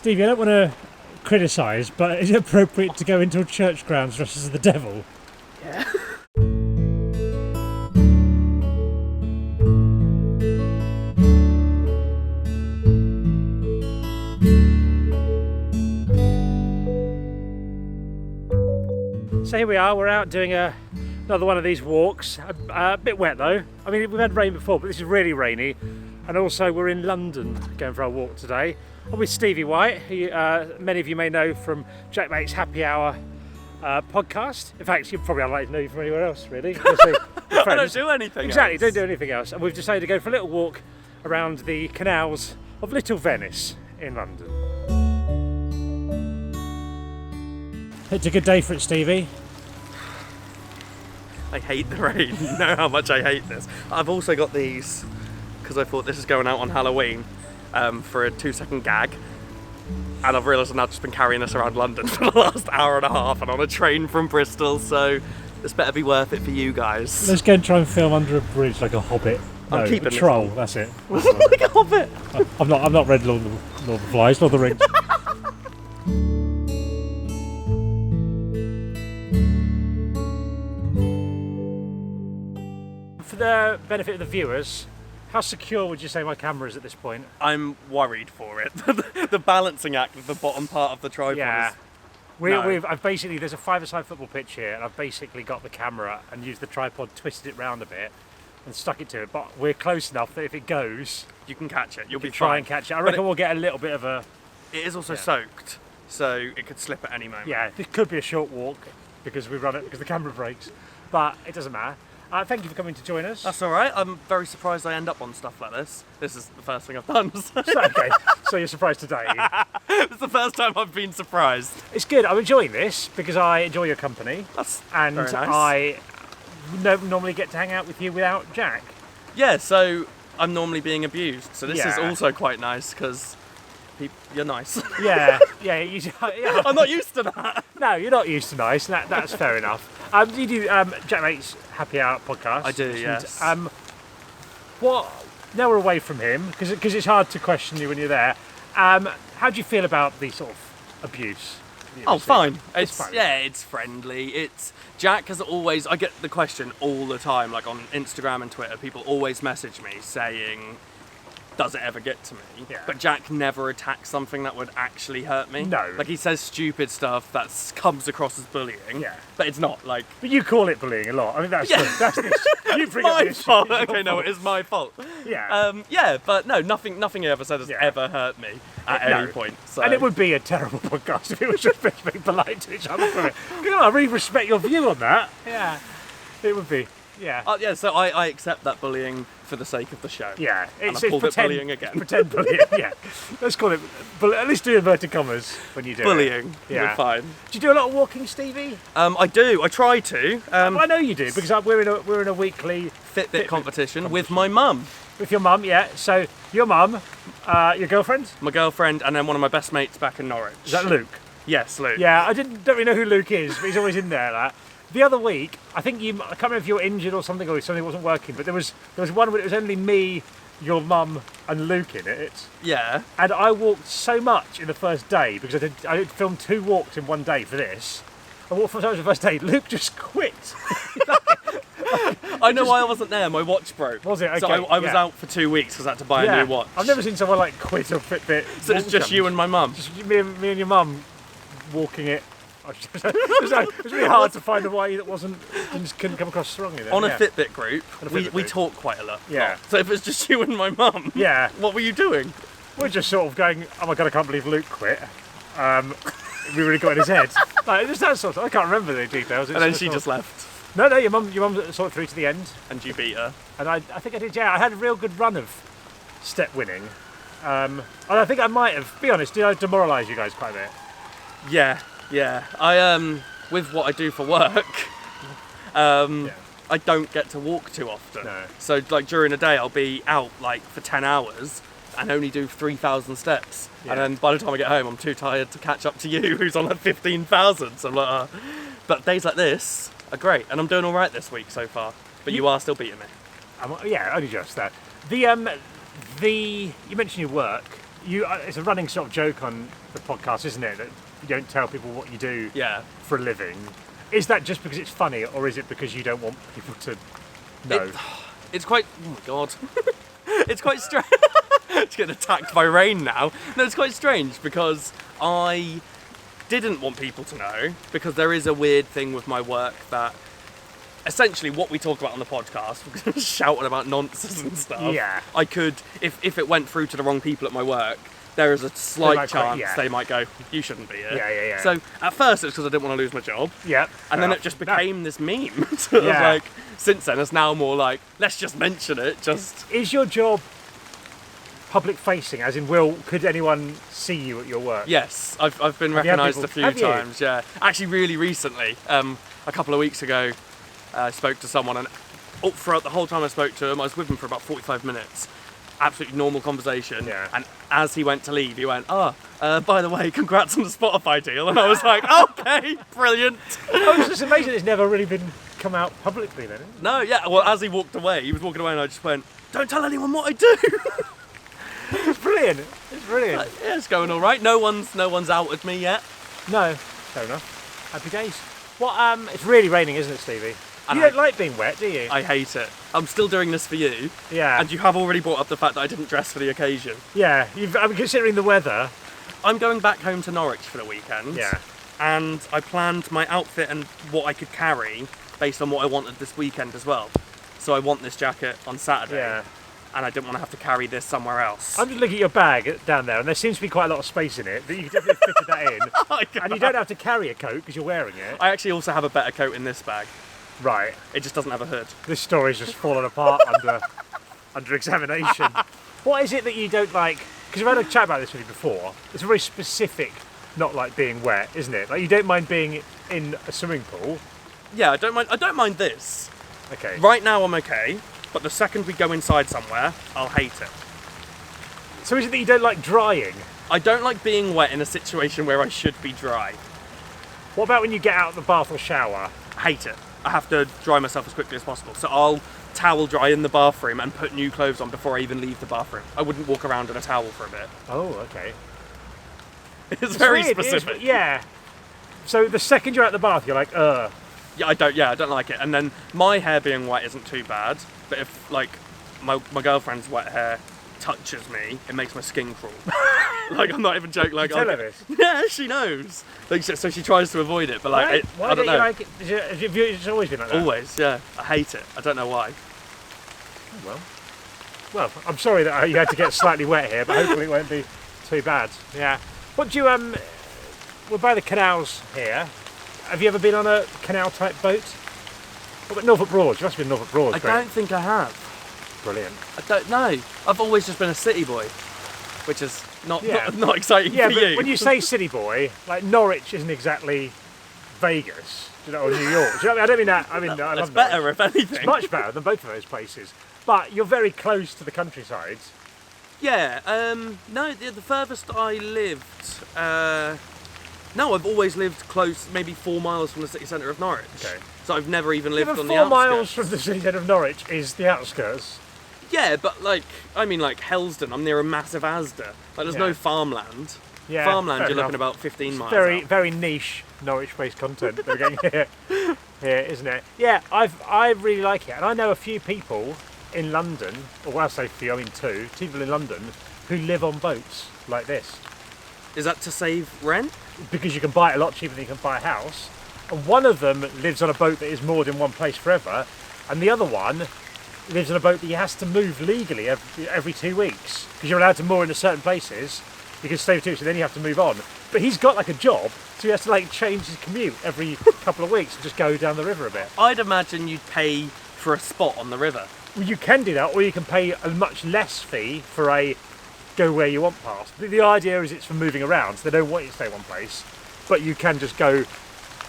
Stevie, I don't want to criticise, but is it appropriate to go into a church grounds dressed as the devil? Yeah. So here we are, we're out doing another one of these walks. A bit wet though. I mean, we've had rain before, but this is really rainy. And also we're in London going for our walk today. I'm with Stevie White, who many of you may know from Jack Mate's Happy Hour podcast. In fact, you're probably unlikely to know you from anywhere else, really. I don't do anything Exactly, else. don't do anything else. And we've decided to go for a little walk around the canals of Little Venice in London. It's a good day for it, Stevie. I hate the rain. You know how much I hate this. I've also got these because I thought this is going out on Halloween for a 2-second gag, and I've realised I've now just been carrying this around London for the last hour and a half and on a train from Bristol, so this better be worth it for you guys. Let's go and try and film under a bridge like a hobbit. I'm No, keeping a this troll, one. that's it. Like a hobbit. I've not read Lord of the Flies, Lord of the Rings. For the benefit of the viewers, how secure would you say my camera is at this point? I'm worried for it. The balancing act with the bottom part of the tripod Yeah. is... I've basically, there's a five-a-side football pitch here, and I've basically got the camera and used the tripod, twisted it round a bit, and stuck it to it. But we're close enough that if it goes, You can catch it. You'll be try fine. and catch it. I But reckon we'll get a little bit of a... It is also Yeah. soaked, so it could slip at any moment. Yeah, this could be a short walk because we run it because the camera breaks, but it doesn't matter. Thank you for coming to join us. That's all right. I'm very surprised I end up on stuff like this. This is the first thing I've done. So. Okay, so you're surprised today. It's the first time I've been surprised. It's good. I'm enjoying this because I enjoy your company, That's and very nice. I don't normally get to hang out with you without Jack. Yeah, so I'm normally being abused. So this is Yeah. also quite nice because you're nice. Yeah. Yeah. I'm not used to that. No, you're not used to nice. That's fair enough. You do Jack Mate's Happy Hour podcast. I do, and, yes. What? Now we're away from him because it's hard to question you when you're there. How do you feel about the sort of abuse? Oh, fine. It's fine. Yeah, it's friendly. It's Jack has always. I get the question all the time, like on Instagram and Twitter. People always message me saying, "Does it ever get to me?" Yeah. But Jack never attacks something that would actually hurt me. No. Like he says stupid stuff that comes across as bullying. Yeah. But it's not like. But you call it bullying a lot. I mean, that's Yeah. that's the issue. You bring up the My issue. fault. It's your Okay, no, fault. it is my fault. Yeah. Yeah, but no, nothing he ever said has Yeah. ever hurt me at No. any point. So. And it would be a terrible podcast if it was just being polite to each other for it. You know, I really respect your view on that. Yeah. It would be. Yeah. Yeah, so I accept that bullying for the sake of the show. Yeah. And I called it bullying again. Pretend bullying, yeah. Let's call it, at least do inverted commas when you do it. Bullying. Yeah. You're fine. Do you do a lot of walking, Stevie? I do. I try to. Well, I know you do because we're in a weekly Fitbit competition with my mum, with your mum, yeah. So your mum, your girlfriend, my girlfriend, and then one of my best mates back in Norwich. is that Luke? Yes, Luke. Yeah, I don't really know who Luke is, but he's always in there. Like. The other week, I can't remember if you were injured or something wasn't working, but there was one where it was only me, your mum, and Luke in it. Yeah. And I walked so much in the first day because I did film 2 walks in one day for this. I walked 4 times the first day. Luke just quit. I know why I wasn't there. My watch broke. Was it? So Okay, I was yeah. out for 2 weeks because I had to buy a new watch. I've never seen someone like quit a Fitbit. So it's just you and my mum. Just me and your mum walking it. It was really hard to find a way that couldn't come across strongly. Then. On a Yeah. Fitbit group, On a we Fitbit group. talk quite a lot. Yeah. So if it's just you and my mum, Yeah. what were you doing? We're just sort of going, oh my god, I can't believe Luke quit. We really got in his head. Like, just that sort of, I can't remember the details. And then she just left. No, your mum sort of through to the end. And you beat her. And I think I did, yeah. I had a real good run of step winning. And I think I might have, be honest, did I demoralise you guys quite a bit? Yeah. I with what I do for work, I don't get to walk too often. No. So like during the day I'll be out like for 10 hours and only do 3,000 steps. Yeah. And then by the time I get home I'm too tired to catch up to you who's on like 15,000. So I'm like, But days like this are great and I'm doing all right this week so far. But you are still beating me. Yeah, only just that. You mentioned your work. it's a running sort of joke on the podcast, isn't it, that you don't tell people what you do for a living. Is that just because it's funny, or is it because you don't want people to know? It's quite... Oh my god. It's quite strange. It's getting attacked by rain now. No, it's quite strange because I didn't want people to know, because there is a weird thing with my work that essentially what we talk about on the podcast, we're shouting about nonsense and stuff. Yeah. I could, if it went through to the wrong people at my work, there is a slight chance they might go, you shouldn't be here. Yeah. So at first it's because I didn't want to lose my job. Yeah. And then it just became this meme. So it was like, since then it's now more like, let's just mention it. Just Is your job public facing, as in could anyone see you at your work? Yes, I've been recognised a few times. Yeah, actually, really recently, a couple of weeks ago, I spoke to someone, and throughout the whole time I spoke to him, I was with him for about 45 minutes. Absolutely normal conversation. Yeah. And as he went to leave, he went, by the way, congrats on the Spotify deal. And I was like, okay, brilliant. It's just amazing it's never really been come out publicly then. No, yeah. Well, as he walked away, he was walking away, and I just went, don't tell anyone what I do. It's brilliant. It's brilliant. Yeah, it's going all right. No one's outed me yet. No, fair enough. Happy days. It's really raining, isn't it, Stevie? You don't like being wet, do you? I hate it. I'm still doing this for you. Yeah. And you have already brought up the fact that I didn't dress for the occasion. Yeah. Considering the weather. I'm going back home to Norwich for the weekend. Yeah. And I planned my outfit and what I could carry based on what I wanted this weekend as well. So I want this jacket on Saturday. Yeah. And I didn't want to have to carry this somewhere else. I'm just looking at your bag down there, and there seems to be quite a lot of space in it, that you could definitely fit that in. Oh, and you don't have to carry a coat because you're wearing it. I actually also have a better coat in this bag. Right. It just doesn't have a hood. This story's just fallen apart under examination. What is it that you don't like? Because we've had a chat about this with you before. It's a very specific, not like being wet, isn't it? Like you don't mind being in a swimming pool. Yeah, I don't mind this. Okay. Right now I'm okay. But the second we go inside somewhere, I'll hate it. So is it that you don't like drying? I don't like being wet in a situation where I should be dry. What about when you get out of the bath or shower? I hate it. I have to dry myself as quickly as possible. So I'll towel dry in the bathroom and put new clothes on before I even leave the bathroom. I wouldn't walk around in a towel for a bit. Oh, okay. It's very weird. specific. Yeah. So the second you're out the bath, you're like, Yeah, I don't like it. And then my hair being wet isn't too bad. But if, like, my girlfriend's wet hair touches me, it makes my skin crawl. Like, I'm not even joking. Like, tell her this? Yeah, she knows. Like, so she tries to avoid it, but like, why I don't know. You like it? It's always been like that? Always, yeah. I hate it. I don't know why. Oh, well, I'm sorry that you had to get slightly wet here, but hopefully it won't be too bad. Yeah. What do you, we're by the canals here. Have you ever been on a canal type boat? What about Norfolk Broads? You must have been Norfolk Broads. I don't think I have. Brilliant. I don't know. I've always just been a city boy, which is not exciting Yeah, for but you. when you say city boy, like Norwich isn't exactly Vegas, you know, or New York. Do you know what I mean? I don't mean that. I mean, I It's love better, Norwich. if anything. It's much better than both of those places. But you're very close to the countryside. Yeah. No, the furthest I lived. No, I've always lived close, maybe 4 miles from the city centre of Norwich. Okay. So I've never even lived on the 4 outskirts. miles from the city centre of Norwich is the outskirts. Yeah, but like, I mean, like Helsden, I'm near a massive Asda. Like, there's no farmland. Yeah, Farmland, fair you're enough. looking about 15 miles Very, out. very niche Norwich-based content that we're getting here, isn't it? Yeah, I really like it, and I know a few people in London, or when I say few, I mean two people in London who live on boats like this. Is that to save rent? Because you can buy it a lot cheaper than you can buy a house. And one of them lives on a boat that is moored in one place forever, and the other one lives on a boat that he has to move legally every 2 weeks, because you're allowed to moor in certain places. You can stay for 2 weeks and then you have to move on. But he's got like a job, so he has to like change his commute every couple of weeks and just go down the river a bit. I'd imagine you'd pay for a spot on the river. Well, you can do that, or you can pay a much less fee for a go where you want pass. The idea is it's for moving around, so they don't want you to stay one place, but you can just go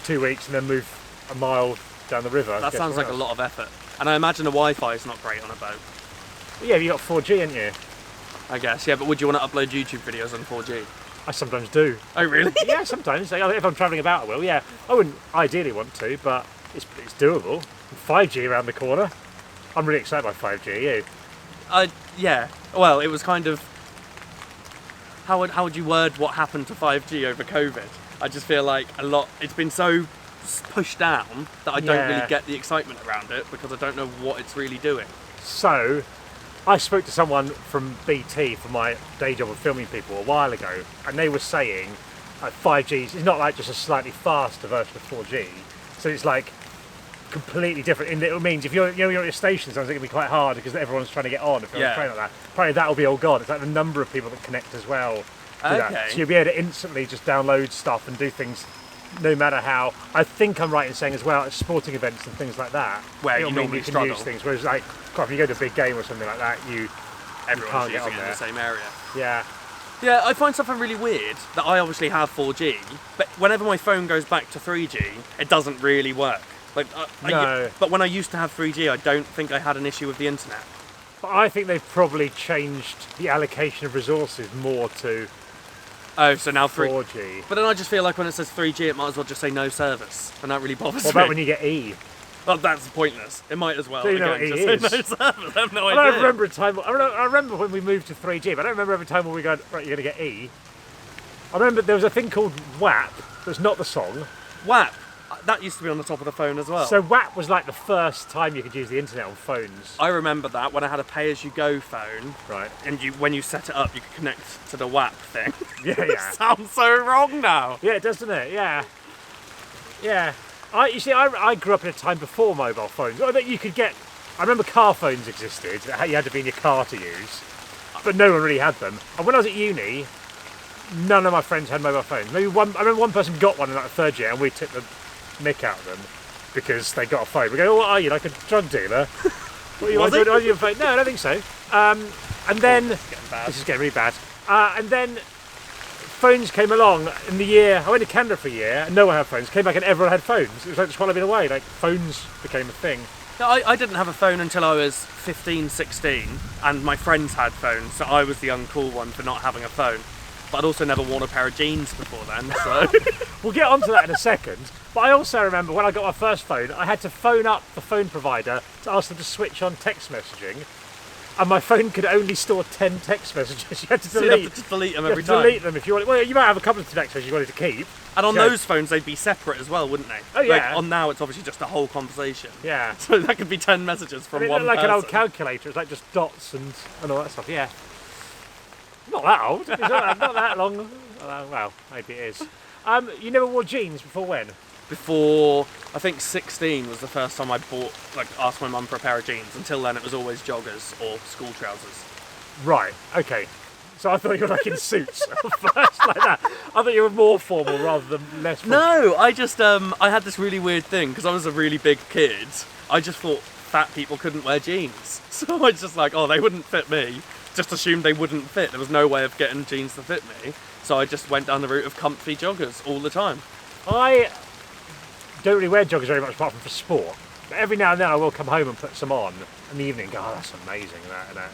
2 weeks and then move a mile down the river. That sounds like a lot of effort. And I imagine the Wi-Fi is not great on a boat. Yeah, you got 4G, haven't you? I guess, yeah, but would you want to upload YouTube videos on 4G? I sometimes do. Oh, really? Yeah, sometimes. Like, if I'm travelling about, I will, yeah. I wouldn't ideally want to, but it's doable. 5G around the corner. I'm really excited by 5G, you? Yeah. Well, it was kind of... how would you word what happened to 5G over COVID? I just feel like it's been so pushed down that I don't really get the excitement around it because I don't know what it's really doing. So, I spoke to someone from BT for my day job of filming people a while ago, and they were saying 5G is not like just a slightly faster version of 4G, so it's like completely different. In that it means if you're at your station, sometimes it can be quite hard because everyone's trying to get on. If you're on a train like that, apparently that will be all gone. It's like the number of people that connect as well. That. So you'll be able to instantly just download stuff and do things, no matter how. I think I'm right in saying as well at sporting events and things like that, where you normally can struggle. use things. Whereas like, if you go to a big game or something like that, everyone's can't using get on it there. in the same area. Yeah. Yeah, I find something really weird that I obviously have 4G, but whenever my phone goes back to 3G, it doesn't really work. Like, but when I used to have 3G, I don't think I had an issue with the internet. But I think they've probably changed the allocation of resources more to so now 4G. But then I just feel like when it says 3G, it might as well just say no service, and that really bothers me. What about when you get E? Well, that's pointless. It might as well. So you know again, what just E say no is. service. I have no I idea. don't remember a time. I remember when we moved to 3G, but I don't remember every time when we go, right, you're going to get E. I remember there was a thing called WAP. That's not the song. WAP. That used to be on the top of the phone as well. So WAP was like the first time you could use the internet on phones. I remember that when I had a pay-as-you-go phone. Right. And when you set it up, you could connect to the WAP thing. Yeah. It sounds so wrong now. Yeah, it does, doesn't it? Yeah. Yeah. I grew up in a time before mobile phones. Oh, that you could get. I remember car phones existed. That you had to be in your car to use, but no one really had them. And when I was at uni, none of my friends had mobile phones. Maybe one. I remember one person got one in like the third year, and we took the mick out of them because they got a phone. We go, oh, what are you, like a drug dealer? What are you, on your phone? No, I don't think so. And then this is getting really bad. And then phones came along in the year. I went to Canada for a year, and no one had phones. Came back, and everyone had phones. It was like just swallowing away. Like phones became a thing. No, I didn't have a phone until I was 15, 16, and my friends had phones, so I was the uncool one for not having a phone. But I'd also never worn a pair of jeans before then, so... We'll get onto that in a second. But I also remember when I got my first phone, I had to phone up the phone provider to ask them to switch on text messaging. And my phone could only store 10 text messages. You had to delete. So you have to just delete them every time. Delete them if you wanted. Well, you might have a couple of text messages you wanted to keep. And on those phones, they'd be separate as well, wouldn't they? Oh, yeah. Like, on now, it's obviously just a whole conversation. Yeah. So that could be 10 messages from one like person. an old calculator. It's like just dots and all that stuff. Yeah. Not that old. It's not that long. Well, maybe it is. You never wore jeans before when? Before, I think 16 was the first time I asked my mum for a pair of jeans. Until then, it was always joggers or school trousers. Right, okay. So I thought you were like in suits first, like that. I thought you were more formal rather than less formal. No, I just, I had this really weird thing, because I was a really big kid. I just thought fat people couldn't wear jeans. So I was just like, oh, they wouldn't fit me. Just assumed they wouldn't fit. There was no way of getting jeans to fit me. So I just went down the route of comfy joggers all the time. I don't really wear joggers very much apart from for sport. But every now and then I will come home and put some on in the evening and go, oh, that's amazing,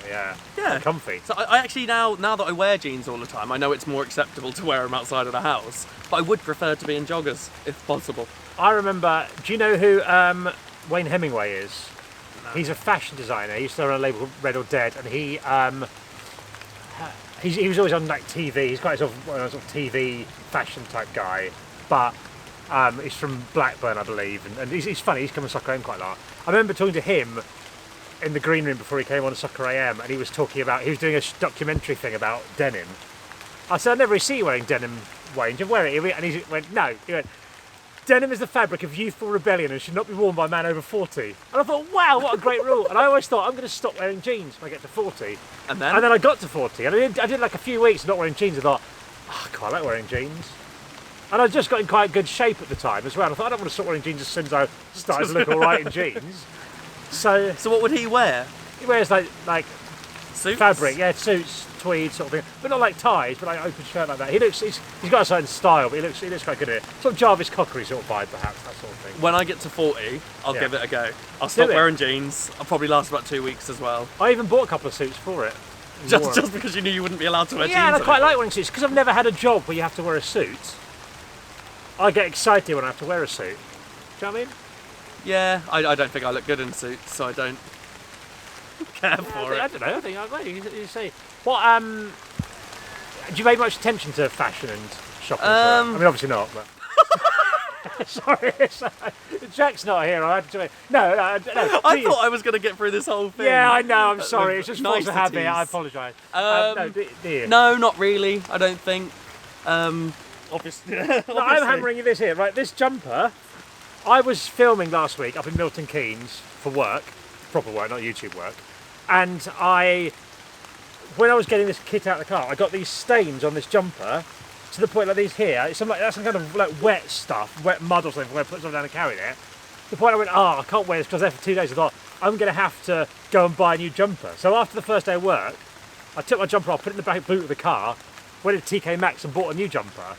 yeah. Yeah. Comfy. So I actually, now that I wear jeans all the time, I know it's more acceptable to wear them outside of the house. But I would prefer to be in joggers, if possible. I remember, do you know who Wayne Hemingway is? No. He's a fashion designer. He used to run a label called Red or Dead, and he was always on like TV. He's quite a sort of TV fashion type guy, but he's from Blackburn, I believe, and he's funny. He's come on Soccer AM quite a lot. I remember talking to him in the green room before he came on Soccer AM, and he was talking about, he was doing a documentary thing about denim. I said, I never see you wearing denim, Wayne. Do you wear it? And he went, no. He went, denim is the fabric of youthful rebellion and should not be worn by a man over 40. And I thought, wow, what a great rule. And I always thought, I'm going to stop wearing jeans when I get to 40. And then I got to 40, and I did like a few weeks not wearing jeans. I thought, oh, I quite like wearing jeans. And I just got in quite good shape at the time as well. And I thought, I don't want to stop wearing jeans as soon as I started to look all right in jeans. So what would he wear? He wears like Suits? Fabric, yeah, suits, tweed sort of thing, but not like ties, but like open shirt like that. He's got a certain style, but he looks quite good at it. Sort of Jarvis Cockery sort of vibe, perhaps, that sort of thing. When I get to 40, I'll give it a go. I'll stop wearing jeans. I'll probably last about 2 weeks as well. I even bought a couple of suits for it. Just because you knew you wouldn't be allowed to wear jeans. Yeah, and I quite like wearing suits because I've never had a job where you have to wear a suit. I get excited when I have to wear a suit. Do you know what I mean? Yeah, I don't think I look good in suits, so I don't care for it. I don't know. I think you say what. Do you pay much attention to fashion and shopping? I mean, obviously not, but... Sorry, Jack's not here. I had to. No. I thought I was going to get through this whole thing. Yeah, I know. I'm sorry. It's just force of habit. Niceties. I apologise. No, do you? No, not really. I don't think. Obviously. I'm hammering you this here, right? This jumper. I was filming last week up in Milton Keynes for work, proper work, not YouTube work, and when I was getting this kit out of the car, I got these stains on this jumper. To the point like these here, it's that's some kind of like wet stuff, wet mud or something, where I put something down and carried it. The point I went, I can't wear this because I was there for 2 days. I thought, I'm going to have to go and buy a new jumper. So after the first day of work, I took my jumper off, put it in the back boot of the car, went to TK Maxx and bought a new jumper.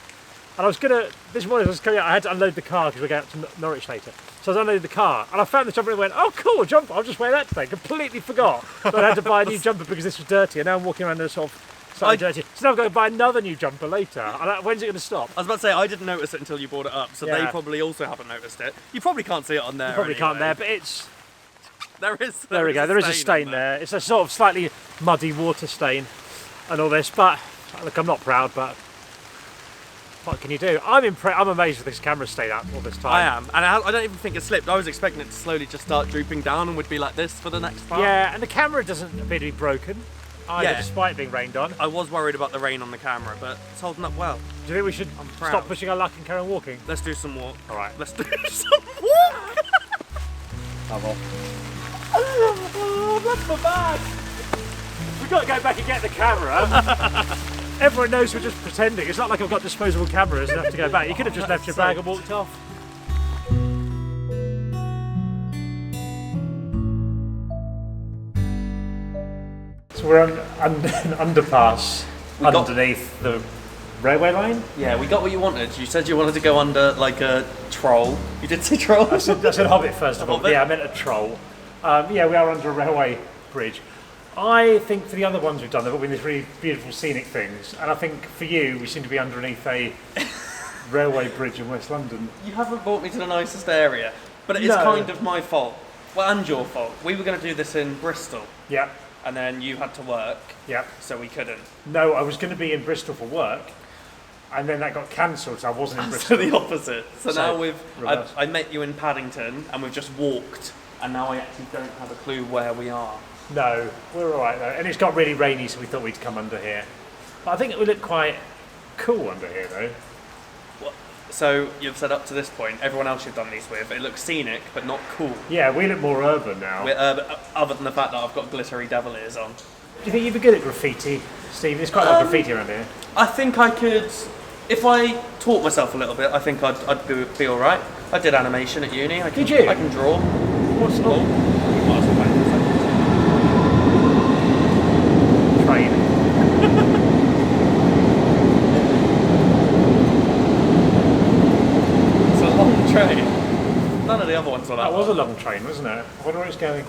And I was going to, this morning I was coming out, I had to unload the car because we're going out to Norwich later. So I was unloading the car and I found the jumper and went, oh cool, a jumper, I'll just wear that today. Completely forgot that I had to buy a new jumper because this was dirty, and now I'm walking around in a sort of slightly dirty. So now I'm going to buy another new jumper later. And when's it going to stop? I was about to say, I didn't notice it until you brought it up, so Yeah. they probably also haven't noticed it. You probably can't see it on there. You probably can't anyway. there, but it's... There we go, There is a stain there. It's a sort of slightly muddy water stain and all this, but look, I'm not proud, but what can you do? I'm amazed with this camera stayed up all this time. I am, and I don't even think it slipped. I was expecting it to slowly just start drooping down and would be like this for the next part. Yeah, and the camera doesn't appear to be broken either, Yeah. despite being rained on. I was worried about the rain on the camera, but it's holding up well. Do you think we should proud. stop pushing our luck and carry on walking? Let's do some walk. All right. Let's do some walk. Oh, that's my bag. We've got to go back and get the camera. Everyone knows we're just pretending. It's not like I've got disposable cameras and have to go back. You could have just left your bag and walked off. So we're on an underpass underneath the railway line. Yeah, we got what you wanted. You said you wanted to go under like a troll. You did say troll? I said Hobbit first of all. Hobbit? Yeah, I meant a troll. Yeah, we are under a railway bridge. I think for the other ones we've done, they've all been these really beautiful scenic things, and I think for you, we seem to be underneath a railway bridge in West London. You haven't brought me to the nicest area, but it is No. kind of my fault. Well, and your fault. We were going to do this in Bristol, Yeah, and then you had to work, yeah. so we couldn't. No, I was going to be in Bristol for work, and then that got cancelled, so I wasn't in So Bristol. the opposite. So now reverse. I met you in Paddington, and we've just walked, and now I actually don't have a clue where we are. No, we're all right though, and it's got really rainy, so we thought we'd come under here. But I think it would look quite cool under here, though. So you've said up to this point, everyone else you've done these with, it looks scenic, but not cool. Yeah, we look more urban now. Other than the fact that I've got glittery devil ears on. Do you think you'd be good at graffiti, Steve? There's quite a lot of graffiti around here. I think I could, if I taught myself a little bit, I think I'd be all right. I did animation at uni. Did you? I can draw. What's the Might as well wait a second. train? It's a long train. None of the other ones are that That was long. a long train, wasn't it? I wonder where it's going.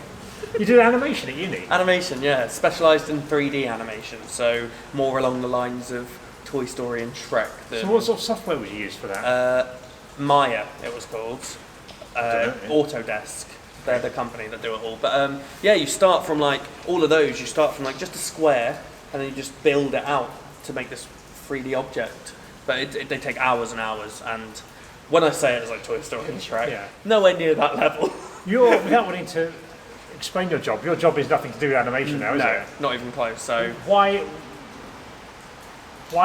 You did animation at uni? Animation, yeah. Specialised in 3D animation, so more along the lines of Toy Story and Shrek. So what sort of software would you use for that? Maya, it was called. don't know. Autodesk. They're the company that do it all. But yeah, you start from like all of those. You start from like just a square, and then you just build it out to make this 3D object. But they take hours and hours. And when I say it, it's like Toy Story and Shrek. Yeah. Nowhere near that level. Without wanting to explain your job is nothing to do with animation now, is No, it? not even close. So Why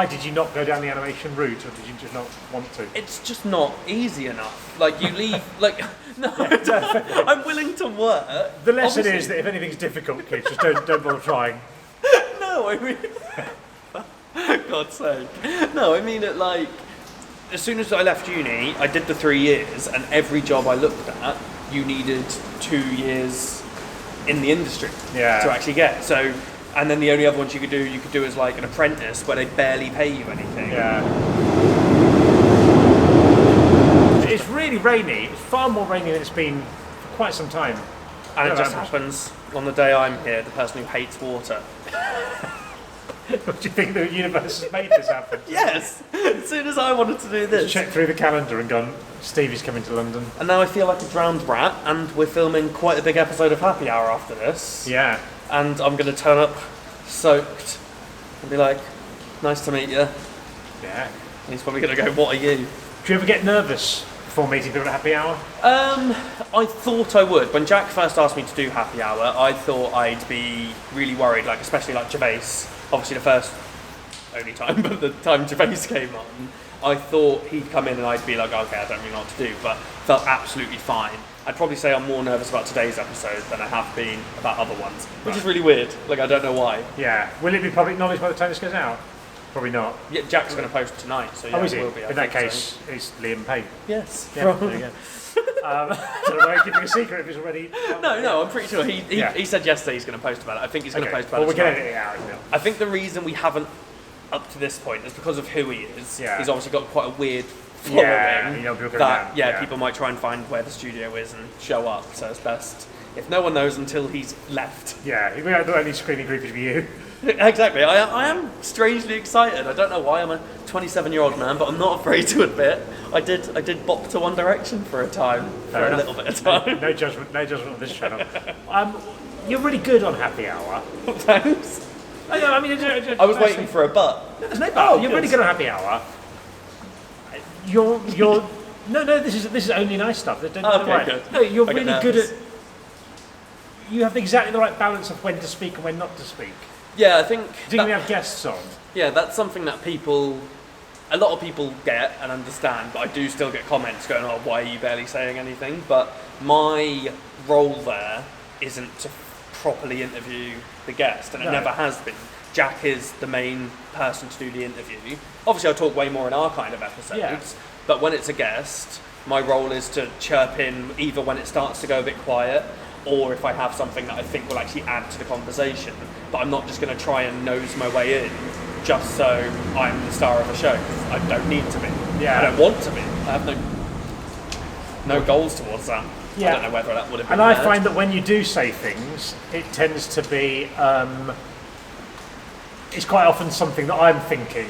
did you not go down the animation route, or did you just not want to? it's just not easy enough. Like you leave, like no, I'm willing to work. The lesson Obviously- is that if anything's difficult, kids, just don't bother trying. No, I mean, God's sake. No, I mean it like, as soon as I left uni, I did the 3 years, and every job I looked at, you needed 2 years in the industry Yeah. to actually get. So, and then the only other ones you could do as like an apprentice, where they barely pay you anything. Yeah. It's really rainy. It's far more rainy than it's been for quite some time. And it Yeah, just that- happens on the day I'm here, the person who hates water. What do you think the universe has made this happen? Yes! As soon as I wanted to do this. Check through the calendar and gone, Stevie's coming to London. And now I feel like a drowned rat, and we're filming quite a big episode of Happy Hour after this. Yeah. And I'm going to turn up soaked and be like, Nice to meet you. Yeah. And he's probably going to go, what are you? Do you ever get nervous before meeting people at happy hour? I thought I would. When Jack first asked me to do happy hour, I thought I'd be really worried, like especially like Gervais. Obviously the first, only time, but the time Gervais came on, I thought he'd come in and I'd be like, okay, I don't really know what to do, but felt absolutely fine. I'd probably say I'm more nervous about today's episode than I have been about other ones, which is really weird. Like, I don't know why. Yeah. Will it be public knowledge by the time this goes out? Probably not. Yeah, Jack's going to post tonight, so yeah, is it he? will be. In that case, it's Liam Payne. Yes. Yeah, there you go. So am I keeping a secret if it's already... No, I'm pretty sure. He said yesterday he's going to post about it. I think he's going to post about it. Well, we can edit it out. I think the reason we haven't up to this point is because of who he is. Yeah. He's obviously got quite a weird following. Yeah, you know, people might try and find where the studio is and show up. So it's best if no one knows until he's left. Yeah, we are the only screaming groupies for you. Exactly. I am strangely excited. I don't know why. I'm a 27-year-old man, but I'm not afraid to admit I did bop to One Direction for a time, a little bit of time. No judgment on this channel. You're really good on happy hour. Thanks. I mean, I was waiting for a but. There's no but. You're really good on happy hour. You're no. This is only nice stuff. Good. No, you're really good at. You have exactly the right balance of when to speak and when not to speak. Yeah, I think. Do we have guests on? Yeah, that's something that a lot of people get and understand, but I do still get comments going, "Oh, why are you barely saying anything?" But my role there isn't to properly interview the guest, and it never has been. Jack is the main person to do the interview. Obviously, I talk way more in our kind of episodes, but when it's a guest, my role is to chirp in either when it starts to go a bit quiet, or if I have something that I think will actually add to the conversation. But I'm not just going to try and nose my way in just so I'm the star of a show. I don't need to be. Yeah. I don't want to be. I have no goals towards that. Yeah. I don't know whether that would have been And I bad. find that when you do say things, it tends to be... it's quite often something that I'm thinking,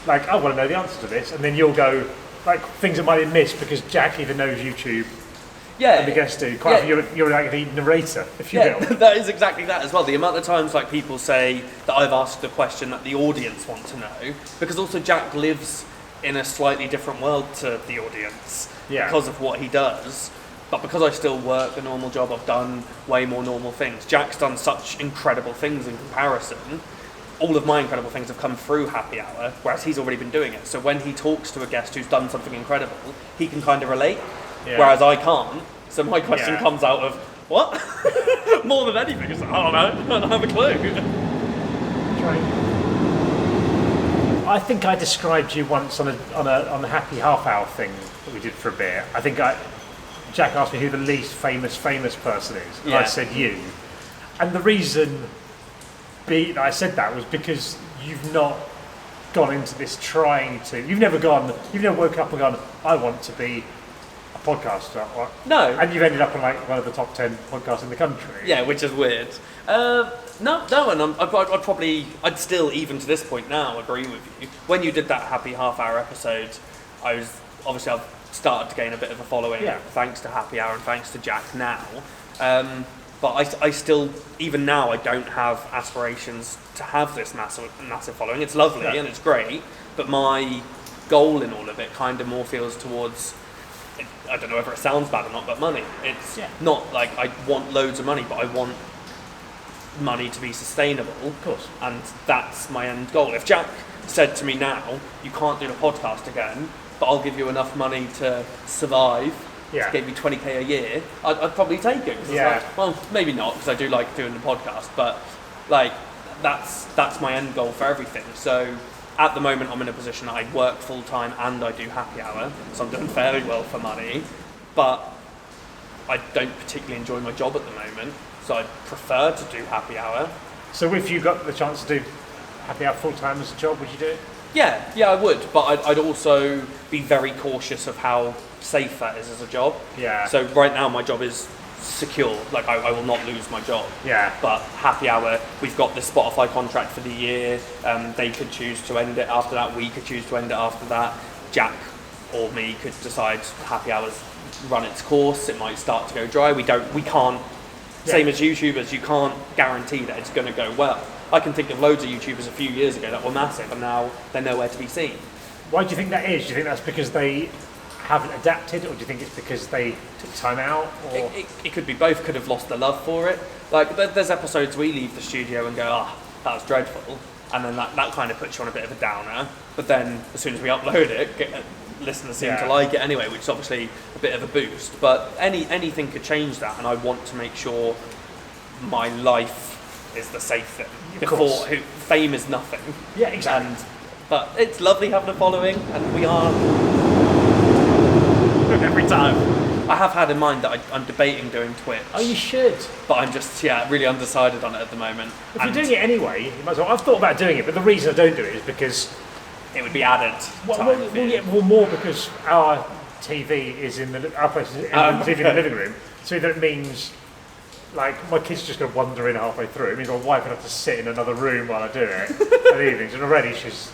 like, I want to know the answer to this, and then you'll go, like, things that might be missed because Jack either knows YouTube and the guests do. Quite often you're like the narrator, if you will. That is exactly that as well. The amount of times like people say that I've asked a question that the audience want to know, because also Jack lives in a slightly different world to the audience because of what he does. But because I still work a normal job, I've done way more normal things. Jack's done such incredible things in comparison. All of my incredible things have come through happy hour, whereas he's already been doing it. So when he talks to a guest who's done something incredible, he can kind of relate, whereas I can't. So my question comes out of, what? More than anything, it's like, I don't know, I don't have a clue. I think I described you once on a happy half hour thing that we did for a bit. I think Jack asked me who the least famous person is, and I said you. And the reason that I said that was because you've not gone into this trying to. You've never woke up and gone, I want to be a podcaster. Or, no. And you've ended up on like one of the top 10 podcasts in the country. Yeah, which is weird. No, and I'd still, even to this point now, agree with you. When you did that happy half hour episode, I've started to gain a bit of a following thanks to happy hour and thanks to Jack now. But I still, even now, I don't have aspirations to have this massive following. It's lovely and it's great, but my goal in all of it kind of more feels towards, I don't know whether it sounds bad or not, but money. It's not like I want loads of money, but I want money to be sustainable. Of course. And that's my end goal. If Jack said to me now, you can't do the podcast again, but I'll give you enough money to survive, to give me 20k a year, I'd probably take it. It's like, well, maybe not, because I do like doing the podcast, but like that's my end goal for everything. So at the moment, I'm in a position that I work full time and I do happy hour, so I'm doing fairly well for money, but I don't particularly enjoy my job at the moment, so I'd prefer to do happy hour. So if you got the chance to do happy hour full time as a job, would you do it? Yeah, I would, but I'd also be very cautious of how safe that is as a job. Yeah. So right now my job is secure, like I will not lose my job. Yeah. But happy hour, we've got the Spotify contract for the year, they could choose to end it after that, we could choose to end it after that, Jack or me could decide happy hour's run its course, it might start to go dry, we can't, same as YouTubers, you can't guarantee that it's going to go well. I can think of loads of YouTubers a few years ago that were massive and now they're nowhere to be seen. Why do you think that is? Do you think that's because they haven't adapted, or do you think it's because they took time out? Or? It could be both. Could have lost the love for it. Like there's episodes we leave the studio and go, that was dreadful, and then that kind of puts you on a bit of a downer. But then as soon as we upload it, listeners seem to like it anyway, which is obviously a bit of a boost. But anything could change that, and I want to make sure my life is the safe thing. Fame is nothing. Yeah, exactly. But it's lovely having a following, and we are every time. I have had in mind that I'm debating doing Twitch. Oh, you should. But I'm just, really undecided on it at the moment. If you're doing it anyway, you might as well. I've thought about doing it, but the reason I don't do it is because it would be added time. More because our TV is our place is in the living room. So that means, like, my kids are just going to wander in halfway through. It means my wife would have to sit in another room while I do it at the evenings. And already she's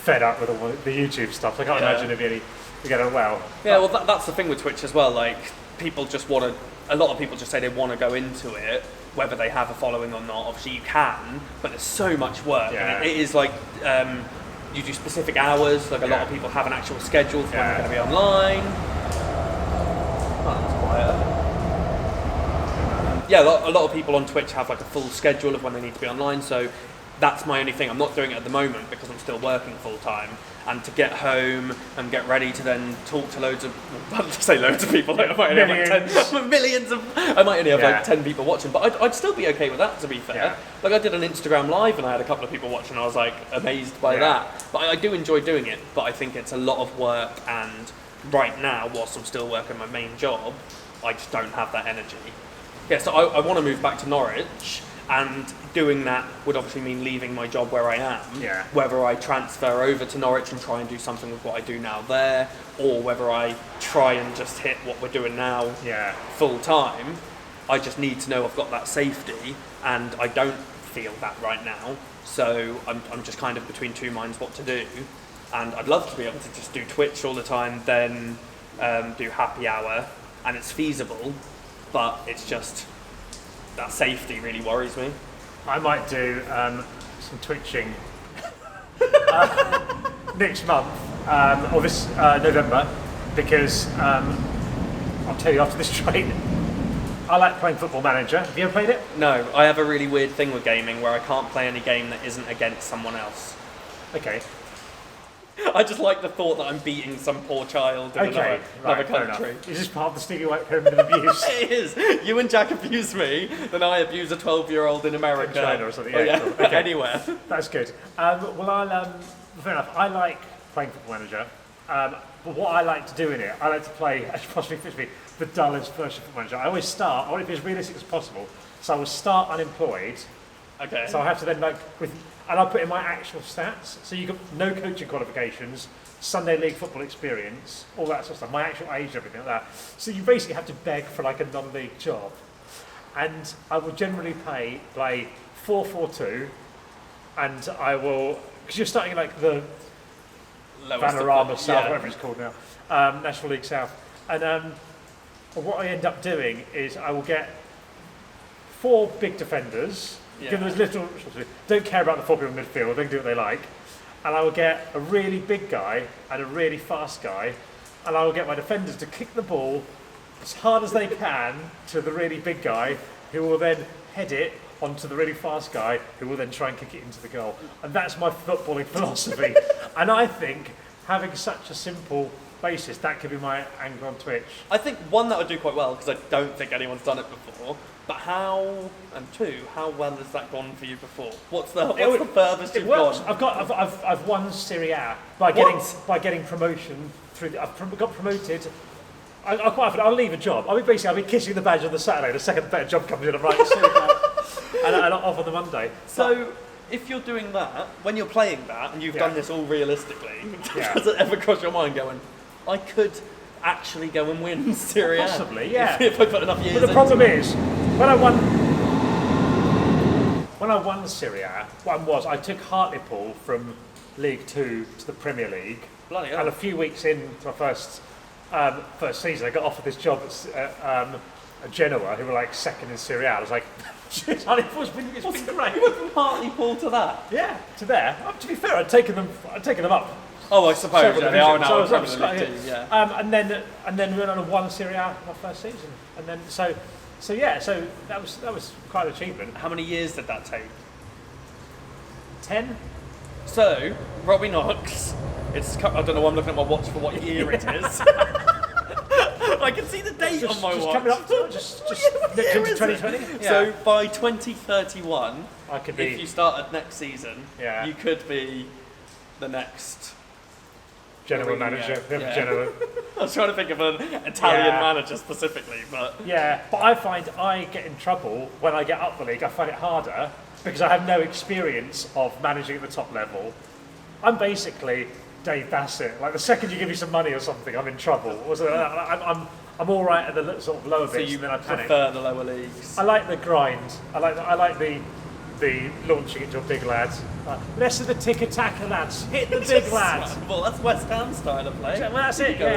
fed up with all the YouTube stuff. So I can't imagine it'd be any... Yeah, well, that's the thing with Twitch as well. Like, people just want to. A lot of people just say they want to go into it, whether they have a following or not. Obviously, you can, but there's so much work. Yeah. And it is like you do specific hours. Like a lot of people have an actual schedule for when they're going to be online. Oh, that's quiet. Yeah, a lot of people on Twitch have like a full schedule of when they need to be online. So that's my only thing. I'm not doing it at the moment because I'm still working full time. And to get home and get ready to then talk to loads of people. Like, I might only have like millions of. I might only have like 10 people watching, but I'd still be okay with that. To be fair, like I did an Instagram live and I had a couple of people watching. I was like amazed by that. But I do enjoy doing it. But I think it's a lot of work, and right now, whilst I'm still working my main job, I just don't have that energy. Yeah, so I want to move back to Norwich. And doing that would obviously mean leaving my job where I am. Yeah. Whether I transfer over to Norwich and try and do something with what I do now there, or whether I try and just hit what we're doing now full time, I just need to know I've got that safety, and I don't feel that right now. So I'm just kind of between two minds what to do. And I'd love to be able to just do Twitch all the time, then do happy hour, and it's feasible, but it's just... that safety really worries me. I might do some twitching next month or this November, because I'll tell you after this train. I like playing Football Manager. Have you ever played it? No, I have a really weird thing with gaming where I can't play any game that isn't against someone else. Okay. I just like the thought that I'm beating some poor child in another country. Is this part of the Stevie White pyramid of abuse? It is. You and Jack abuse me, then I abuse a 12-year-old in America. In China or something. Cool. Okay. Anywhere. That's good. Well, fair enough. I like playing Football Manager, but what I like to do in it, I like to play, as possibly fits me, the dullest version of Football Manager. I always start, I want it to be as realistic as possible, so I will start unemployed. Okay. So I have to then and I'll put in my actual stats. So you got no coaching qualifications, Sunday League football experience, all that sort of stuff, my actual age, everything like that. So you basically have to beg for like a non-league job. And I will generally play 4-4-2, and I will, because you're starting like the Panorama South, whatever it's called now, National League South. And what I end up doing is I will get 4 big defenders. Give them as little, don't care about the 4 people in midfield, they can do what they like. And I will get a really big guy and a really fast guy, and I will get my defenders to kick the ball as hard as they can to the really big guy, who will then head it onto the really fast guy, who will then try and kick it into the goal. And that's my footballing philosophy. And I think having such a simple basis, that could be my angle on Twitch. I think one that would do quite well, because I don't think anyone's done it before. But how well has that gone for you before? What's the furthest you've gone? I've won Serie A by getting promotion through. I've got promoted. I'll leave a job. I'll be kissing the badge on the Saturday. The second better job comes in, I'm right, and off on the Monday. So if you're doing that, when you're playing that, and you've done this all realistically, does it ever cross your mind going, I could actually go and win Serie A? Possibly, yeah. If I put enough years. But the problem is, when I won Serie A, I took Hartlepool from League 2 to the Premier League. Bloody hell. And a few weeks into my first season, I got offered this job at Genoa, who were like second in Serie A. I was like, It's been great. You went from Hartlepool to that? Yeah, to there. To be fair, I'd taken them up. Oh, I suppose Several they are now a divisions. Premier League team, yeah. And then we went on and won Serie A in our first season. And then so that was quite an achievement. How many years did that take? 10. So, Robbie Knox, I don't know why I'm looking at my watch for what year it is. I can see the date on my watch. Coming up to just nipped into 2020. Yeah. So by 2031, if you start at next season, Yeah. you could be the next general manager. Yeah. General. I was trying to think of an Italian manager specifically, but Yeah, but I find I get in trouble when I get up the league. I find it harder because I have no experience of managing at the top level. I'm basically Dave Bassett. Like the second you give me some money or something, I'm in trouble. I'm all right at the sort of lower bits, and then I panic. prefer the lower leagues. I like the grind. I like the launching into a big lad. Less of the tick-attacker lads. Hit the big lad. Well, that's West Ham style of play. Well, that's it. You go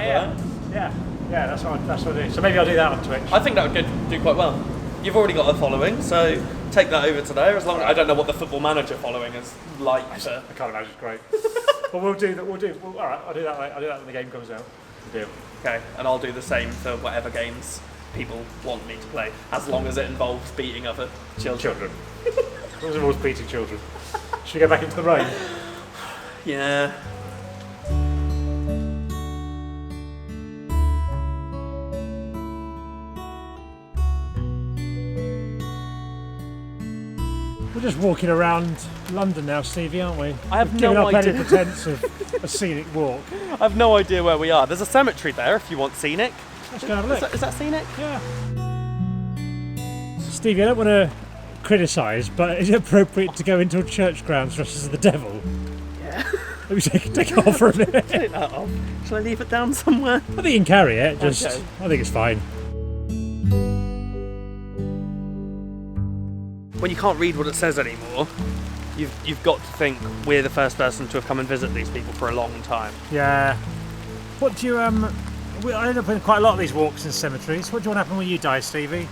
Yeah. That's what I do. So maybe I'll do that on Twitch. I think that would do quite well. You've already got a following, so take that over to there. As long as I don't know what the Football Manager following is like. I can't imagine it's great. But we'll do that. All right, I'll do that. I'll do that when the game comes out. We'll do. Okay, and I'll do the same for whatever games people want me to play, as long as it involves beating other children. As long as it involves beating children. Should we go back into the rain? Yeah. We're just walking around London now, Stevie, aren't we? I have We've given no up idea. any pretence of a scenic walk. I have no idea where we are. There's a cemetery there if you want scenic. Let's go have a look. Is that scenic? Yeah. Stevie, I don't want to criticise, but is it appropriate to go into a church grounds dressed as the devil? Yeah. Maybe take it off for a minute. Take that off. Shall I leave it down somewhere? I think you can carry it. Just, Okay. I think it's fine. When you can't read what it says anymore, you've got to think we're the first person to have come and visit these people for a long time. Yeah. What do you I end up in quite a lot of these walks in cemeteries. What do you want to happen when you die, Stevie?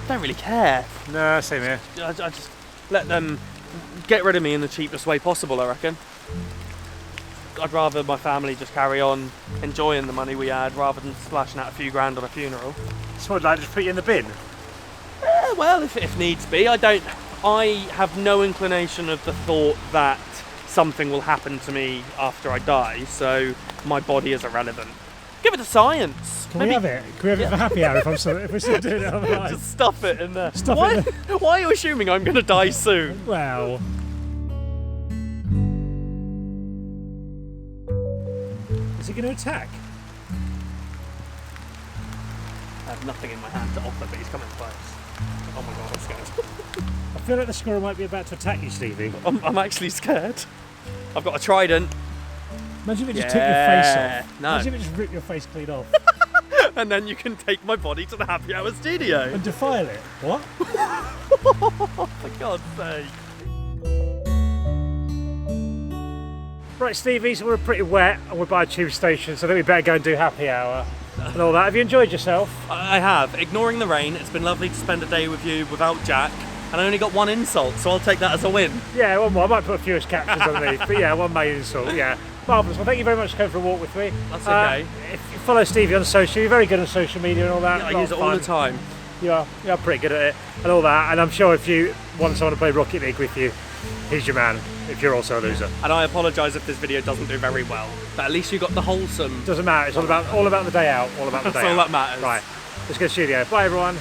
I don't really care. No, same here. I just let them get rid of me in the cheapest way possible, I reckon. I'd rather my family just carry on enjoying the money we had rather than splashing out a few grand on a funeral. So what, like just put you in the bin? Well, if needs be. I have no inclination of the thought that something will happen to me after I die, so my body is irrelevant. Give it to science. Can we have it? Can we have it for happy hour if we're still doing it online? Just stuff it in there. Stuff Why are you assuming I'm going to die soon? Well. Is he going to attack? I have nothing in my hand to offer, but he's coming close. Oh my god, I'm scared. I feel like the squirrel might be about to attack you, Stevie. I'm actually scared. I've got a trident. Imagine if it just took your face off. No. Imagine if it just ripped your face clean off. And then you can take my body to the happy hour studio. And defile it. What? For God's sake. Right, Stevie, so we're pretty wet and we're by a tube station, so I think we better go and do happy hour and all that. Have you enjoyed yourself? I have. Ignoring the rain, it's been lovely to spend a day with you without Jack. And I only got one insult, so I'll take that as a win. Yeah, one more. I might put a few captions underneath, but yeah, one main insult, yeah. Marvellous. Well, thank you very much for coming for a walk with me. That's okay. If you follow Stevie on social, you're very good on social media and all that. Yeah, I use it all the time. You are pretty good at it and all that. And I'm sure if you want someone to play Rocket League with you, he's your man, if you're also a loser. And I apologise if this video doesn't do very well, but at least you got the wholesome. Doesn't matter, it's all about the day out, all about the day That's all out. that matters. Right, let's go to the studio. Bye everyone.